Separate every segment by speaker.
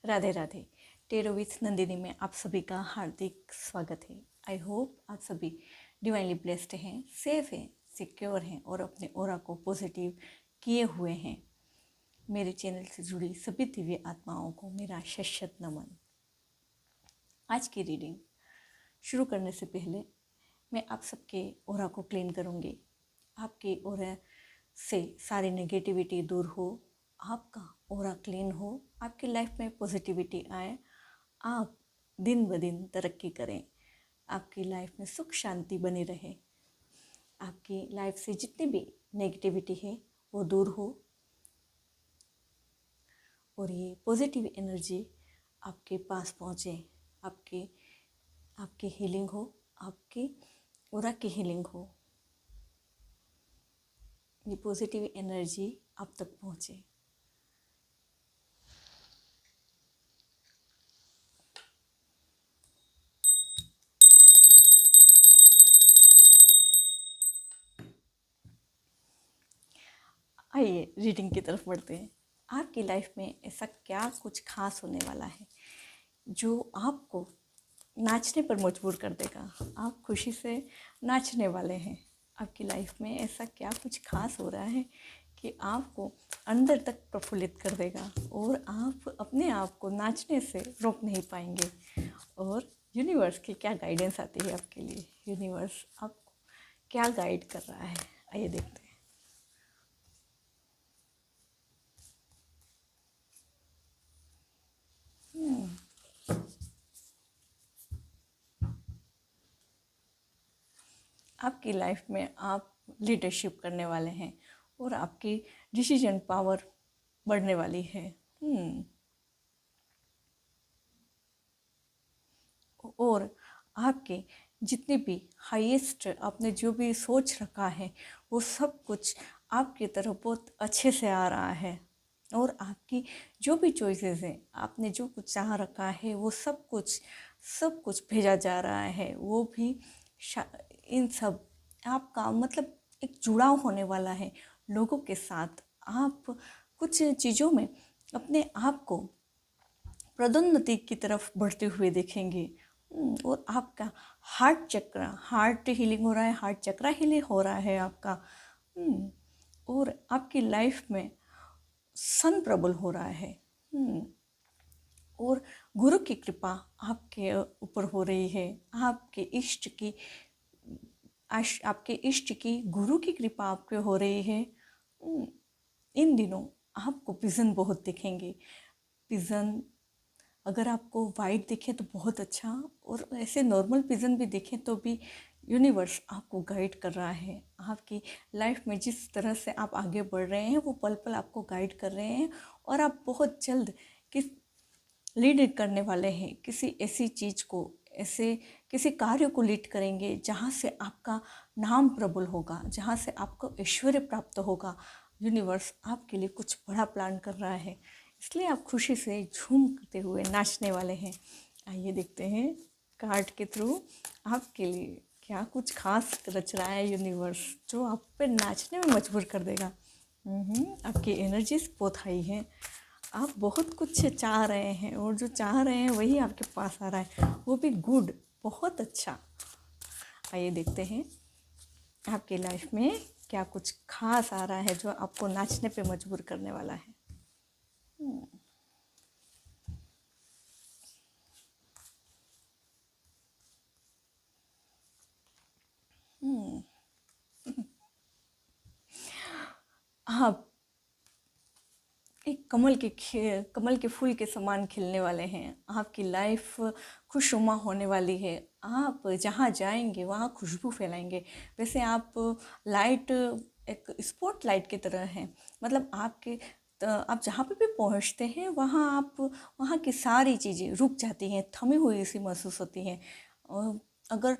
Speaker 1: Radhe Radhe. Tarot with Nandini में आप सभी का हार्दिक स्वागत है। आई होप आप सभी डिवाइनली ब्लेस्ड हैं, सेफ हैं, सिक्योर हैं और अपने ऑरा को पॉजिटिव किए हुए हैं। मेरे चैनल से जुड़ी सभी दिव्य आत्माओं को मेरा शत नमन। आज की रीडिंग शुरू करने से पहले मैं आप सबके ऑरा को क्लीन करूँगी। आपके ऑरा से सारी नेगेटिविटी दूर हो, आपका ऑरा क्लीन हो, आपकी लाइफ में पॉजिटिविटी आए, आप दिन ब दिन तरक्की करें, आपकी लाइफ में सुख शांति बनी रहे, आपकी लाइफ से जितनी भी नेगेटिविटी है वो दूर हो और ये पॉजिटिव एनर्जी आपके पास पहुँचे, आपकी हीलिंग हो, आपकी ऑरा की हीलिंग हो, ये पॉजिटिव एनर्जी आप तक पहुँचे। आइए रीडिंग की तरफ बढ़ते हैं। आपकी लाइफ में ऐसा क्या कुछ खास होने वाला है जो आपको नाचने पर मजबूर कर देगा। आप खुशी से नाचने वाले हैं। आपकी लाइफ में ऐसा क्या कुछ खास हो रहा है कि आपको अंदर तक प्रफुल्लित कर देगा और आप अपने आप को नाचने से रोक नहीं पाएंगे। और यूनिवर्स की क्या गाइडेंस आती है आपके लिए, यूनिवर्स आपको क्या गाइड कर रहा है, आइए देखते हैं। आपकी लाइफ में आप लीडरशिप करने वाले हैं और आपकी डिसीजन पावर बढ़ने वाली है। और आपके जितने भी हाईएस्ट आपने जो भी सोच रखा है वो सब कुछ आपकी तरफ बहुत अच्छे से आ रहा है। और आपकी जो भी चॉइसेस हैं, आपने जो कुछ चाह रखा है वो सब कुछ भेजा जा रहा है। वो भी इन सब आपका मतलब एक जुड़ाव होने वाला है लोगों के साथ। आप कुछ चीज़ों में अपने आप को पदोन्नति की तरफ बढ़ते हुए देखेंगे। और आपका हार्ट हीलिंग हो रहा है, हार्ट चक्रा हीलिंग हो रहा है आपका। और आपकी लाइफ में सन प्रबल हो रहा है। और गुरु की कृपा आपके ऊपर हो रही है। आपके इष्ट की गुरु की कृपा आपके हो रही है। इन दिनों आपको विज़न बहुत दिखेंगे। विज़न अगर आपको वाइट दिखे तो बहुत अच्छा, और ऐसे नॉर्मल विज़न भी दिखे तो भी यूनिवर्स आपको गाइड कर रहा है। आपकी लाइफ में जिस तरह से आप आगे बढ़ रहे हैं वो पल पल आपको गाइड कर रहे हैं। और आप बहुत जल्द लीड करने वाले हैं किसी ऐसी चीज़ को, ऐसे किसी कार्य को लीड करेंगे जहाँ से आपका नाम प्रबल होगा, जहाँ से आपको ऐश्वर्य प्राप्त होगा। यूनिवर्स आपके लिए कुछ बड़ा प्लान कर रहा है, इसलिए आप खुशी से झूम करते हुए नाचने वाले हैं। आइए देखते हैं कार्ड के थ्रू आपके लिए क्या कुछ खास रच रहा है यूनिवर्स जो आप पे नाचने में मजबूर कर देगा। आपकी एनर्जीज बहुत हाई हैं। आप बहुत कुछ चाह रहे हैं और जो चाह रहे हैं वही आपके पास आ रहा है, वो भी गुड, बहुत अच्छा। आइए देखते हैं आपकी लाइफ में क्या कुछ खास आ रहा है जो आपको नाचने पे मजबूर करने वाला है। आप एक कमल के फूल के समान खिलने वाले हैं। आपकी लाइफ खुशनुमा होने वाली है। आप जहाँ जाएंगे वहाँ खुशबू फैलाएंगे। वैसे आप लाइट, एक स्पॉट लाइट की तरह हैं। मतलब आप जहाँ पे भी पहुँचते हैं वहाँ की सारी चीज़ें रुक जाती हैं, थमी हुई सी महसूस होती हैं। और अगर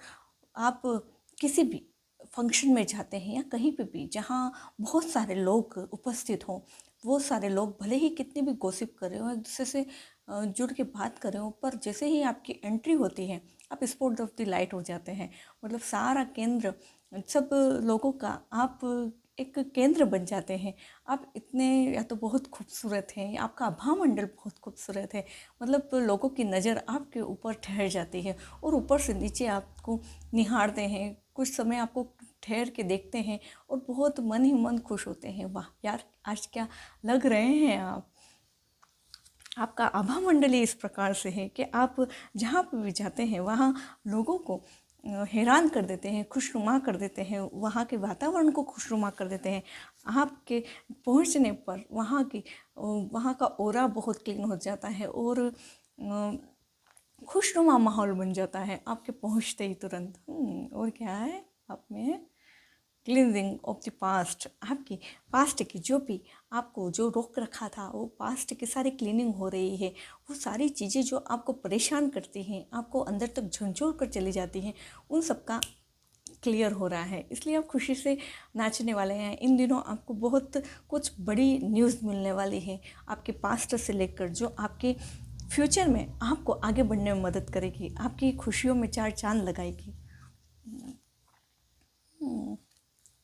Speaker 1: आप किसी भी फंक्शन में जाते हैं या कहीं पे भी जहाँ बहुत सारे लोग उपस्थित हों, वो सारे लोग भले ही कितने भी गॉसिप कर रहे हो, एक दूसरे से जुड़ के बात कर रहे हो, पर जैसे ही आपकी एंट्री होती है आप स्पॉट ऑफ द लाइट हो जाते हैं। मतलब सारा केंद्र सब लोगों का आप एक केंद्र बन जाते हैं। आप इतने या तो बहुत खूबसूरत हैं, या आपका आभा मंडल बहुत खूबसूरत है, मतलब लोगों की नज़र आपके ऊपर ठहर जाती है और ऊपर से नीचे आपको निहारते हैं, कुछ समय आपको ठहर के देखते हैं और बहुत मन ही मन खुश होते हैं। वाह यार, आज क्या लग रहे हैं आप। आपका आभा मंडल ही इस प्रकार से है कि आप जहाँ पर भी जाते हैं वहाँ लोगों को हैरान कर देते हैं, खुशनुमा कर देते हैं, वहाँ के वातावरण को खुशनुमा कर देते हैं। आपके पहुँचने पर वहाँ का ऑरा बहुत क्लीन हो जाता है और खुशनुमा माहौल बन जाता है आपके पहुँचते ही तुरंत। और क्या है आप में क्लींजिंग ऑफ द पास्ट। आपकी पास्ट की जो भी आपको जो रोक रखा था, वो पास्ट की सारी क्लीनिंग हो रही है। वो सारी चीज़ें जो आपको परेशान करती हैं, आपको अंदर तक झंझोड़ कर चली जाती हैं, उन सब का क्लियर हो रहा है। इसलिए आप खुशी से नाचने वाले हैं। इन दिनों आपको बहुत कुछ बड़ी न्यूज़ मिलने वाली है आपके पास्ट से लेकर, जो आपके फ्यूचर में आपको आगे बढ़ने में मदद करेगी, आपकी खुशियों में चार चांद लगाएगी।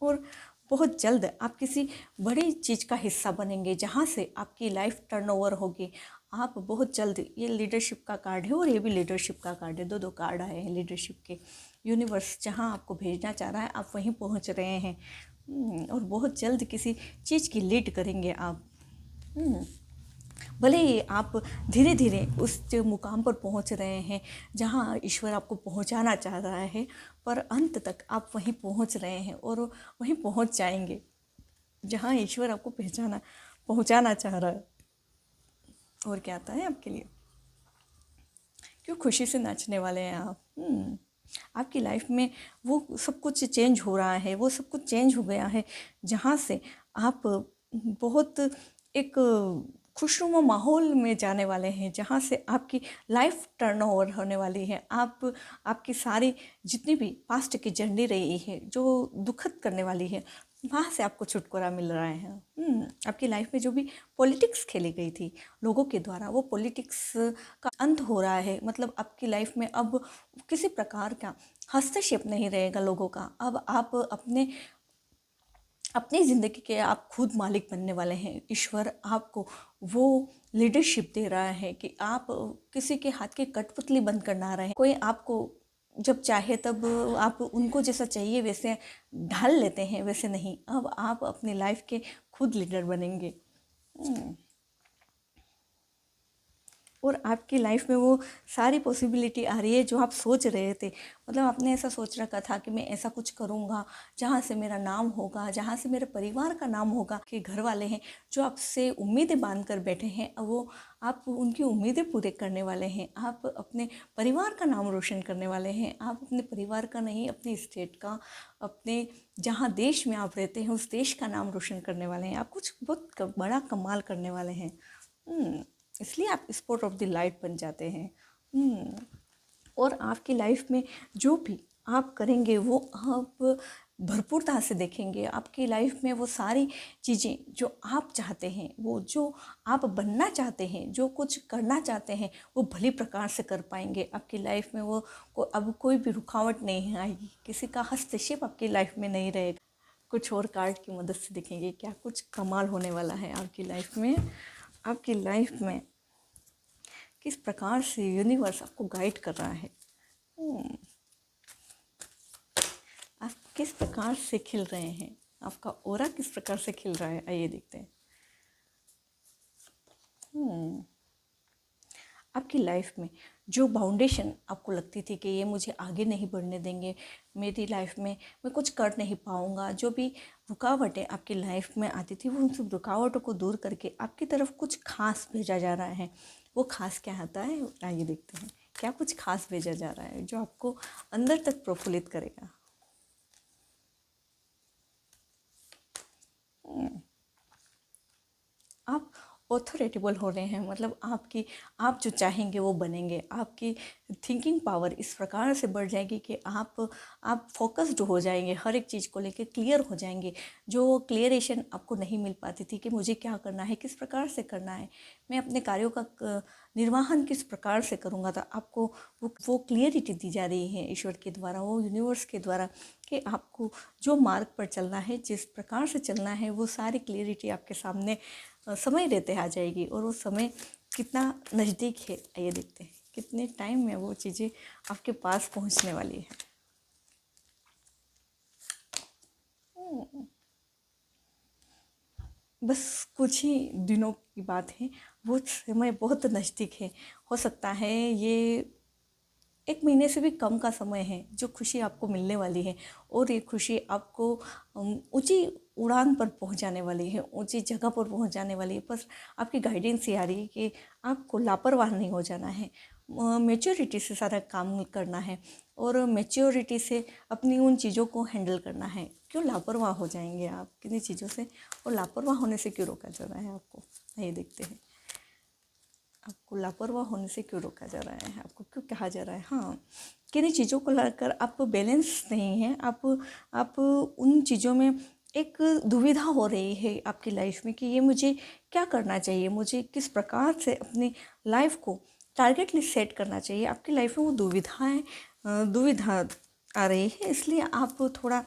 Speaker 1: और बहुत जल्द आप किसी बड़ी चीज़ का हिस्सा बनेंगे, जहाँ से आपकी लाइफ टर्नओवर होगी। आप बहुत जल्द, ये लीडरशिप का कार्ड है और ये भी लीडरशिप का कार्ड है, दो कार्ड आए हैं लीडरशिप के। यूनिवर्स जहाँ आपको भेजना चाह रहा है आप वहीं पहुँच रहे हैं। और बहुत जल्द किसी चीज़ की लीड करेंगे आप। भले ही आप धीरे धीरे उस मुकाम पर पहुंच रहे हैं जहां ईश्वर आपको पहुंचाना चाह रहा है, पर अंत तक आप वहीं पहुंच रहे हैं और वहीं पहुंच जाएंगे जहां ईश्वर आपको पहुंचाना चाह रहा है। और क्या आता है आपके लिए, क्यों खुशी से नाचने वाले हैं आप। आपकी लाइफ में वो सब कुछ चेंज हो रहा है, वो सब कुछ चेंज हो गया है जहाँ से आप बहुत एक खुशनुमा माहौल में जाने वाले हैं, जहाँ से आपकी लाइफ टर्न ओवर होने वाली है। आपकी सारी जितनी भी पास्ट की जर्नी रही है जो दुखद करने वाली है, वहाँ से आपको छुटकारा मिल रहा है। आपकी लाइफ में जो भी पॉलिटिक्स खेली गई थी लोगों के द्वारा, वो पॉलिटिक्स का अंत हो रहा है। मतलब आपकी लाइफ में अब किसी प्रकार का हस्तक्षेप नहीं रहेगा लोगों का। अब आप अपनी ज़िंदगी के आप खुद मालिक बनने वाले हैं। ईश्वर आपको वो लीडरशिप दे रहा है कि आप किसी के हाथ की कठपुतली बंद कर ना रहे। कोई आपको जब चाहे तब आप उनको जैसा चाहिए वैसे ढाल लेते हैं, वैसे नहीं। अब आप अपनी लाइफ के खुद लीडर बनेंगे। और आपकी लाइफ में वो सारी पॉसिबिलिटी आ रही है जो आप सोच रहे थे। मतलब आपने ऐसा सोच रखा था कि मैं ऐसा कुछ करूँगा जहाँ से मेरा नाम होगा, जहाँ से मेरे परिवार का नाम होगा। कि घर वाले हैं जो आपसे उम्मीदें बांध कर बैठे हैं, अब वो आप उनकी उम्मीदें पूरे करने वाले हैं। आप अपने परिवार का नाम रोशन करने वाले हैं। आप अपने परिवार का नहीं, अपने स्टेट का, अपने जहाँ देश में आप रहते हैं उस देश का नाम रोशन करने वाले हैं। आप कुछ बहुत बड़ा कमाल करने वाले हैं। इसलिए आप स्पॉट ऑफ द लाइट बन जाते हैं। और आपकी लाइफ में जो भी आप करेंगे वो आप भरपूरता से देखेंगे। आपकी लाइफ में वो सारी चीज़ें जो आप चाहते हैं, वो जो आप बनना चाहते हैं, जो कुछ करना चाहते हैं, वो भली प्रकार से कर पाएंगे। आपकी लाइफ में अब कोई भी रुकावट नहीं आएगी, किसी का हस्तक्षेप आपकी लाइफ में नहीं रहेगा। कुछ और कार्ड की मदद से देखेंगे क्या कुछ कमाल होने वाला है आपकी लाइफ में। आपकी लाइफ में किस प्रकार से यूनिवर्स आपको गाइड कर रहा है, आप किस प्रकार से खिल रहे हैं, आपका ऑरा किस प्रकार से खिल रहा है, आइए देखते हैं। आपकी लाइफ में जो बाउंडेशन आपको लगती थी कि ये मुझे आगे नहीं बढ़ने देंगे, मेरी लाइफ में मैं कुछ कर नहीं पाऊँगा, जो भी रुकावटें आपकी लाइफ में आती थी, वो उन सब रुकावटों को दूर करके आपकी तरफ कुछ खास भेजा जा रहा है। वो खास क्या आता है, आइए देखते हैं। क्या कुछ खास भेजा जा रहा है जो आपको अंदर तक प्रफुल्लित करेगा। आप ऑथोरेटेबल हो रहे हैं, मतलब आप जो चाहेंगे वो बनेंगे। आपकी थिंकिंग पावर इस प्रकार से बढ़ जाएगी कि आप फोकस्ड हो जाएंगे, हर एक चीज़ को लेके क्लियर हो जाएंगे। जो क्लियरेशन आपको नहीं मिल पाती थी कि मुझे क्या करना है, किस प्रकार से करना है, मैं अपने कार्यों का निर्वहन किस प्रकार से करूँगा, तो आपको वो क्लियरिटी दी जा रही है ईश्वर के द्वारा, वो यूनिवर्स के द्वारा, कि आपको जो मार्ग पर चलना है, जिस प्रकार से चलना है, वो सारी क्लियरिटी आपके सामने समय रहते आ जाएगी। और वो समय कितना नज़दीक है, आइए देखते हैं कितने टाइम में वो चीज़ें आपके पास पहुंचने वाली है। बस कुछ ही दिनों की बात है, वो समय बहुत नज़दीक है। हो सकता है ये 1 महीने से भी कम का समय है जो खुशी आपको मिलने वाली है। और ये खुशी आपको ऊंची उड़ान पर पहुंचाने वाली है, ऊंची जगह पर पहुंचाने वाली है। बस आपकी गाइडेंस ये आ रही है कि आपको लापरवाह नहीं हो जाना है, मैच्योरिटी से सारा काम करना है, और मैच्योरिटी से अपनी उन चीज़ों को हैंडल करना है। क्यों लापरवाह हो जाएंगे आप किन्हीं चीज़ों से, और लापरवाह होने से क्यों रोका जा रहा है आपको, ये देखते हैं। आपको लापरवाह होने से क्यों रोका जा रहा है, आपको क्यों कहा जा रहा है, हाँ, किन्हीं चीज़ों को लेकर आप बैलेंस नहीं है। आप उन चीज़ों में एक दुविधा हो रही है आपकी लाइफ में कि ये मुझे क्या करना चाहिए, मुझे किस प्रकार से अपनी लाइफ को टारगेट लिस्ट सेट करना चाहिए। आपकी लाइफ में वो दुविधा आ रही है, इसलिए आप थोड़ा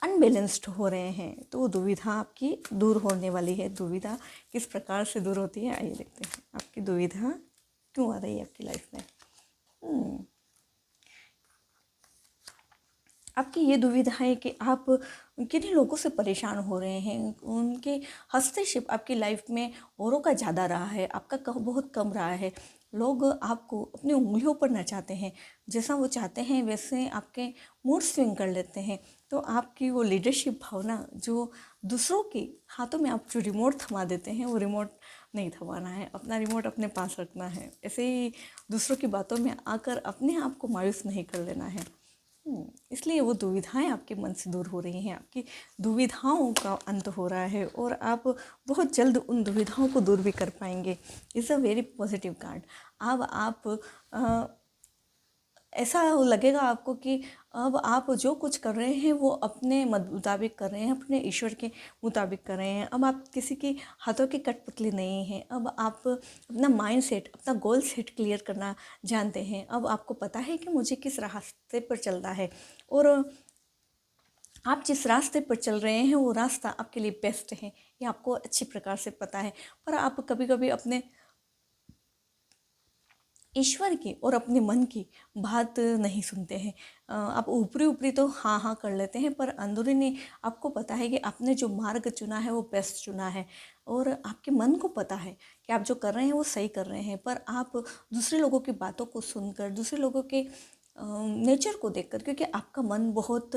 Speaker 1: अनबैलेंस्ड हो रहे हैं। तो वो दुविधा आपकी दूर होने वाली है। दुविधा किस प्रकार से दूर होती है, आइए देखते हैं। आपकी दुविधा क्यों आ रही है आपकी लाइफ में। आपकी ये दुविधा है कि आप किन्हीं लोगों से परेशान हो रहे हैं, उनके हस्तक्षेप आपकी लाइफ में औरों का ज़्यादा रहा है, आपका बहुत कम रहा है। लोग आपको अपनी उंगलियों पर नचाते हैं, जैसा वो चाहते हैं वैसे आपके मूड स्विंग कर लेते हैं। तो आपकी वो लीडरशिप भावना, जो दूसरों के हाथों में आप जो रिमोट थमा देते हैं, वो रिमोट नहीं थमाना है, अपना रिमोट अपने पास रखना है। ऐसे ही दूसरों की बातों में आकर अपने आप को मायूस नहीं कर लेना है। इसलिए वो दुविधाएं आपके मन से दूर हो रही हैं, आपकी दुविधाओं का अंत हो रहा है, और आप बहुत जल्द उन दुविधाओं को दूर भी कर पाएंगे। Is a very positive card. अब आप ऐसा लगेगा आपको कि अब आप जो कुछ कर रहे हैं वो अपने मुताबिक कर रहे हैं, अपने ईश्वर के मुताबिक कर रहे हैं। अब आप किसी की हाथों की कठपुतली नहीं हैं। अब आप अपना माइंड सेट, अपना गोल सेट क्लियर करना जानते हैं। अब आपको पता है कि मुझे किस रास्ते पर चलना है, और आप जिस रास्ते पर चल रहे हैं वो रास्ता आपके लिए बेस्ट है, ये आपको अच्छी प्रकार से पता है। पर आप कभी कभी अपने ईश्वर की और अपने मन की बात नहीं सुनते हैं। आप ऊपरी ऊपरी तो हाँ हाँ कर लेते हैं, पर अंदरूनी आपको पता है कि आपने जो मार्ग चुना है वो बेस्ट चुना है, और आपके मन को पता है कि आप जो कर रहे हैं वो सही कर रहे हैं। पर आप दूसरे लोगों की बातों को सुनकर, दूसरे लोगों के नेचर को देखकर, क्योंकि आपका मन बहुत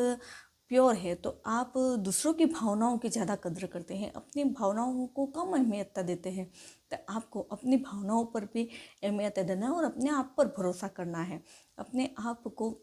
Speaker 1: प्योर है, तो आप दूसरों की भावनाओं की ज़्यादा कद्र करते हैं, अपनी भावनाओं को कम अहमियत देते हैं। तो आपको अपनी भावनाओं पर भी अहमियत देना है, और अपने आप पर भरोसा करना है। अपने आप को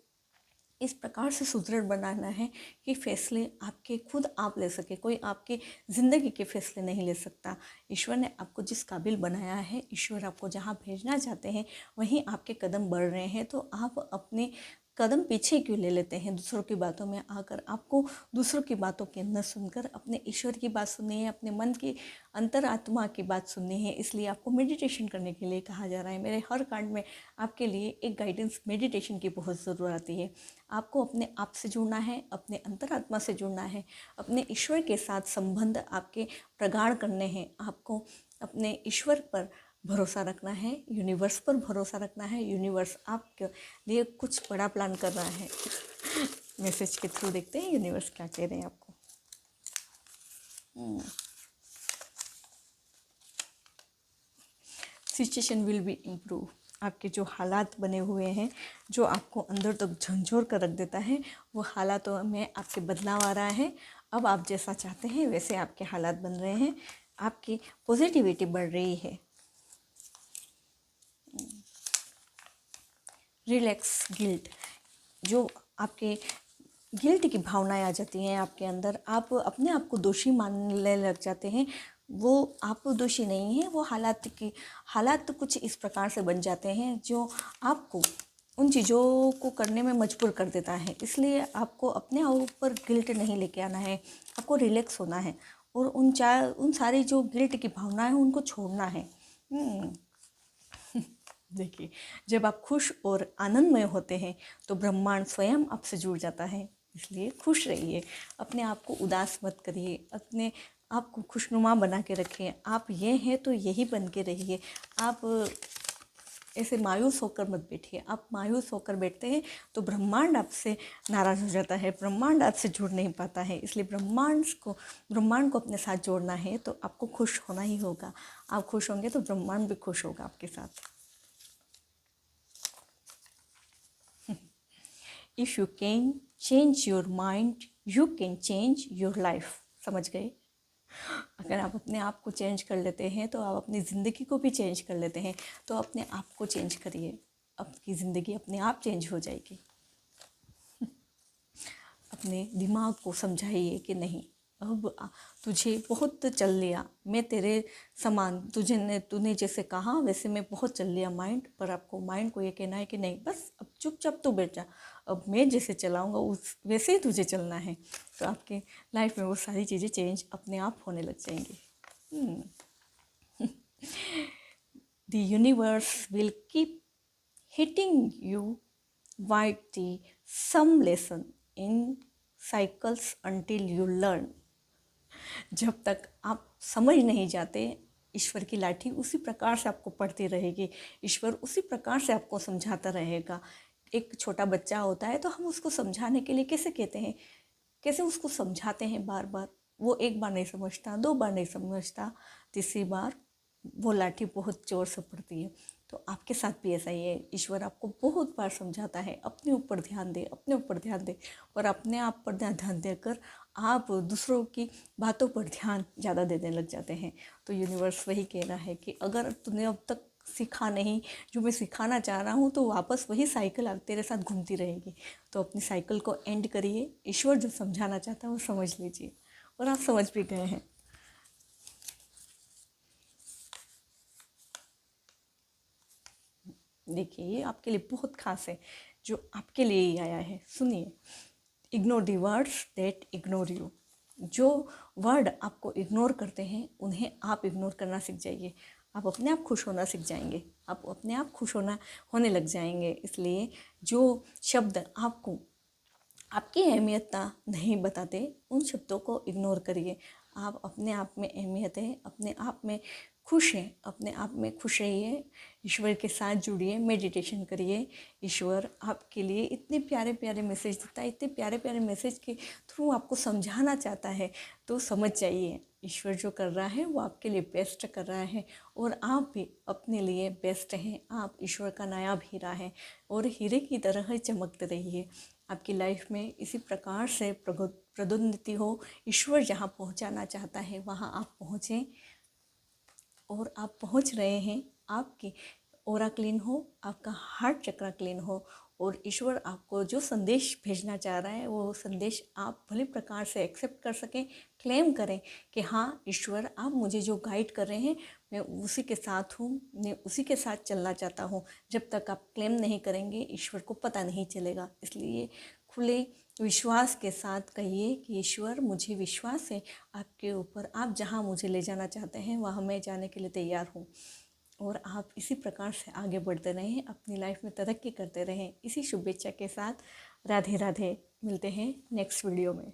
Speaker 1: इस प्रकार से सुदृढ़ बनाना है कि फैसले आपके खुद आप ले सके, कोई आपकी ज़िंदगी के फैसले नहीं ले सकता। ईश्वर ने आपको जिस काबिल बनाया है, ईश्वर आपको जहाँ भेजना चाहते हैं वहीं आपके कदम बढ़ रहे हैं। तो आप अपने कदम पीछे क्यों ले लेते हैं दूसरों की बातों में आकर। आपको दूसरों की बातों के न सुनकर अपने ईश्वर की बात सुननी है, अपने मन की अंतरात्मा की बात सुननी है। इसलिए आपको मेडिटेशन करने के लिए कहा जा रहा है। मेरे हर कांड में आपके लिए एक गाइडेंस मेडिटेशन की बहुत ज़रूरत आती है। आपको अपने आप से जुड़ना है, अपने अंतरात्मा से जुड़ना है, अपने ईश्वर के साथ संबंध आपके प्रगाढ़ करने हैं। आपको अपने ईश्वर पर भरोसा रखना है, यूनिवर्स पर भरोसा रखना है। यूनिवर्स आपके लिए कुछ बड़ा प्लान कर रहा है। मैसेज के थ्रू देखते हैं यूनिवर्स क्या कह रहे हैं आपको। Situation will be improve. आपके जो हालात बने हुए हैं, जो आपको अंदर तक झंझोर कर रख देता है, वो हालातों में आपके बदलाव आ रहा है। अब आप जैसा चाहते हैं वैसे आपके हालात बन रहे हैं, आपकी पॉजिटिविटी बढ़ रही है। रिलैक्स गिल्ट, जो आपके गिल्ट की भावनाएं आ जाती हैं आपके अंदर, आप अपने आप को दोषी मानने लग जाते हैं। वो आप दोषी नहीं है, वो हालात तो कुछ इस प्रकार से बन जाते हैं जो आपको उन चीज़ों को करने में मजबूर कर देता है। इसलिए आपको अपने ऊपर गिल्ट नहीं लेके आना है, आपको रिलैक्स होना है और उन सारी जो गिल्ट की भावना है उनको छोड़ना है। देखिए, जब आप खुश और आनंदमय होते हैं तो ब्रह्मांड स्वयं आपसे जुड़ जाता है। इसलिए खुश रहिए, अपने आप को उदास मत करिए, अपने आप को खुशनुमा बना के रखें। आप ये हैं तो यही बन के रहिए। आप ऐसे मायूस होकर मत बैठिए। आप मायूस होकर बैठते हैं तो ब्रह्मांड आपसे नाराज़ हो जाता है, ब्रह्मांड आपसे जुड़ नहीं पाता है। इसलिए ब्रह्मांड को अपने साथ जोड़ना है तो आपको खुश होना ही होगा। आप खुश होंगे तो ब्रह्मांड भी खुश होगा आपके साथ। If you can change your mind you can change your life. समझ गए? अगर आप अपने आप को चेंज कर लेते हैं तो आप अपनी ज़िंदगी को भी चेंज कर लेते हैं। तो अपने आप को चेंज करिए, आपकी ज़िंदगी अपने आप चेंज हो जाएगी। अपने दिमाग को समझाइए कि नहीं, अब तुझे बहुत चल लिया, मैं तेरे समान तूने जैसे कहा वैसे मैं बहुत चल लिया माइंड, पर आपको माइंड को ये कहना है कि नहीं, बस अब चुपचाप तू बैठ जा, अब मैं जैसे चलाऊंगा उस वैसे ही तुझे चलना है। तो आपके लाइफ में वो सारी चीज़ें चेंज अपने आप होने लग जाएंगी। The universe will keep hitting you with the some lesson in cycles until you learn। जब तक आप समझ नहीं जाते, ईश्वर की लाठी उसी प्रकार से आपको पढ़ती रहेगी, ईश्वर उसी प्रकार से आपको समझाता रहेगा। एक छोटा बच्चा होता है तो हम उसको समझाने के लिए कैसे कहते हैं, कैसे उसको समझाते हैं बार बार, वो एक बार नहीं समझता, दो बार नहीं समझता, तीसरी बार वो लाठी बहुत जोर से पड़ती है। तो आपके साथ भी ऐसा ही है, ईश्वर आपको बहुत बार समझाता है अपने ऊपर ध्यान दे, अपने ऊपर ध्यान दे, और अपने आप पर ध्यान देकर आप दूसरों की बातों पर ध्यान ज़्यादा देने लग जाते हैं। तो यूनिवर्स वही कह रहा है कि अगर तूने अब तक सीखा नहीं जो मैं सिखाना चाह रहा हूँ तो वापस वही साइकिल अब तेरे साथ घूमती रहेगी। तो अपनी साइकिल को एंड करिए, ईश्वर जो समझाना चाहता है वो समझ लीजिए, और आप समझ भी गए हैं। देखिए, ये आपके लिए बहुत खास है, जो आपके लिए ही आया है। सुनिए, ignore the words that ignore you. जो वर्ड आपको इग्नोर करते हैं उन्हें आप इग्नोर करना सीख जाइए। आप अपने आप खुश होना सीख जाएंगे, आप अपने आप खुश होने लग जाएंगे। इसलिए जो शब्द आपको आपकी अहमियत नहीं बताते उन शब्दों को इग्नोर करिए। आप अपने आप में अहमियत है, अपने आप में खुश हैं, अपने आप में खुश रहिए, ईश्वर के साथ जुड़िए, मेडिटेशन करिए। ईश्वर आपके लिए इतने प्यारे प्यारे मैसेज देता है, इतने प्यारे प्यारे मैसेज के थ्रू आपको समझाना चाहता है। तो समझ जाइए, ईश्वर जो कर रहा है वो आपके लिए बेस्ट कर रहा है, और आप भी अपने लिए बेस्ट हैं। आप ईश्वर का नायाब हीरा है, और हीरे की तरह ही चमकते रहिए। आपकी लाइफ में इसी प्रकार से प्रोन्नति हो। ईश्वर जहाँ पहुँचाना चाहता है वहाँ आप पहुँचें, और आप पहुँच रहे हैं। आपकी ऑरा क्लीन हो, आपका हार्ट चक्र क्लीन हो, और ईश्वर आपको जो संदेश भेजना चाह रहा है वो संदेश आप भली प्रकार से एक्सेप्ट कर सकें, क्लेम करें कि हाँ ईश्वर, आप मुझे जो गाइड कर रहे हैं मैं उसी के साथ हूँ, मैं उसी के साथ चलना चाहता हूँ। जब तक आप क्लेम नहीं करेंगे ईश्वर को पता नहीं चलेगा। इसलिए खुले विश्वास के साथ कहिए कि ईश्वर, मुझे विश्वास है आपके ऊपर, आप जहाँ मुझे ले जाना चाहते हैं वहाँ मैं जाने के लिए तैयार हूँ। और आप इसी प्रकार से आगे बढ़ते रहें, अपनी लाइफ में तरक्की करते रहें। इसी शुभेच्छा के साथ राधे राधे। मिलते हैं नेक्स्ट वीडियो में।